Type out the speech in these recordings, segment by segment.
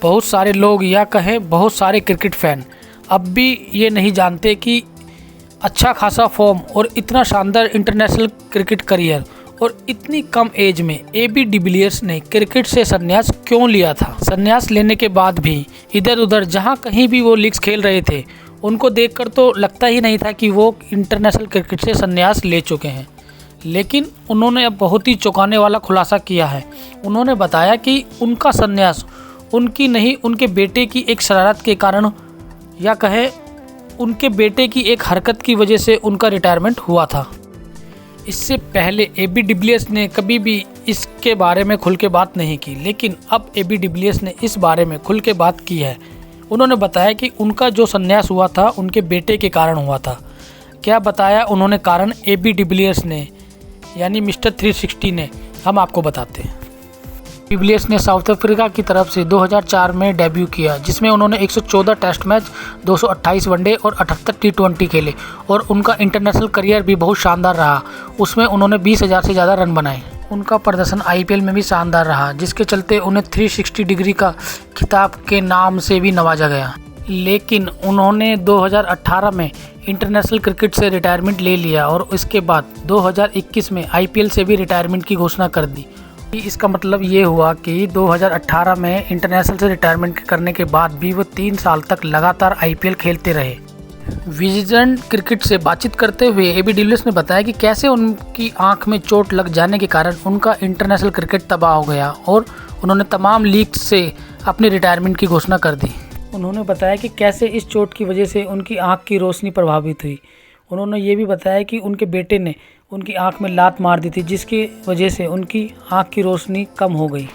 बहुत सारे लोग या कहें बहुत सारे क्रिकेट फैन अब भी ये नहीं जानते कि अच्छा खासा फॉर्म और इतना शानदार इंटरनेशनल क्रिकेट करियर और इतनी कम एज में एबी डिविलियर्स ने क्रिकेट से संन्यास क्यों लिया था। संन्यास लेने के बाद भी इधर उधर जहां कहीं भी वो लीग्स खेल रहे थे, उनको देखकर तो लगता ही नहीं था कि वो इंटरनेशनल क्रिकेट से संन्यास ले चुके हैं। लेकिन उन्होंने अब बहुत ही चौंकाने वाला खुलासा किया है। उन्होंने बताया कि उनका संन्यास उनकी नहीं, उनके बेटे की एक शरारत के कारण या कहें उनके बेटे की एक हरकत की वजह से उनका रिटायरमेंट हुआ था। इससे पहले एबी डिविलियर्स ने कभी भी इसके बारे में खुल के बात नहीं की, लेकिन अब एबी डिविलियर्स ने इस बारे में खुल के बात की है। उन्होंने बताया कि उनका जो संन्यास हुआ था उनके बेटे के कारण हुआ था। क्या बताया उन्होंने कारण एबी डिविलियर्स ने, यानी मिस्टर 360 ने, हम आपको बताते हैं। डिविलियर्स ने साउथ अफ्रीका की तरफ से 2004 में डेब्यू किया, जिसमें उन्होंने 114 टेस्ट मैच, 228 वनडे और 78 टी20 खेले और उनका इंटरनेशनल करियर भी बहुत शानदार रहा। उसमें उन्होंने 20,000 से ज़्यादा रन बनाए। उनका प्रदर्शन आईपीएल में भी शानदार रहा, जिसके चलते उन्हें 360 डिग्री का खिताब के नाम से भी नवाजा गया। लेकिन उन्होंने 2018 में इंटरनेशनल क्रिकेट से रिटायरमेंट ले लिया और इसके बाद 2021 में आईपीएल से भी रिटायरमेंट की घोषणा कर दी। इसका मतलब ये हुआ कि 2018 में इंटरनेशनल से रिटायरमेंट करने के बाद भी वो 3 साल तक लगातार आईपीएल खेलते रहे। विजन क्रिकेट से बातचीत करते हुए एबी डिविलियर्स ने बताया कि कैसे उनकी आंख में चोट लग जाने के कारण उनका इंटरनेशनल क्रिकेट तबाह हो गया और उन्होंने तमाम लीग से अपनी रिटायरमेंट की घोषणा कर दी। उन्होंने बताया कि कैसे इस चोट की वजह से उनकी आंख की रोशनी प्रभावित हुई। उन्होंने ये भी बताया कि उनके बेटे ने उनकी आंख में लात मार दी थी, जिसकी वजह से उनकी आंख की रोशनी कम हो गई।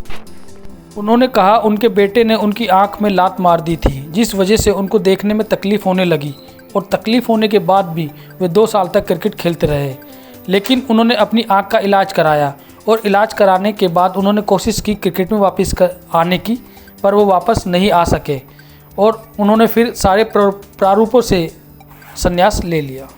उन्होंने कहा उनके बेटे ने उनकी आंख में लात मार दी थी, जिस वजह से उनको देखने में तकलीफ़ होने लगी और तकलीफ़ होने के बाद भी वे 2 साल तक क्रिकेट खेलते रहे। लेकिन उन्होंने अपनी आंख का इलाज कराया और इलाज कराने के बाद उन्होंने कोशिश की क्रिकेट में वापस आने की, पर वो वापस नहीं आ सके और उन्होंने फिर सारे प्रारूपों से संन्यास ले लिया।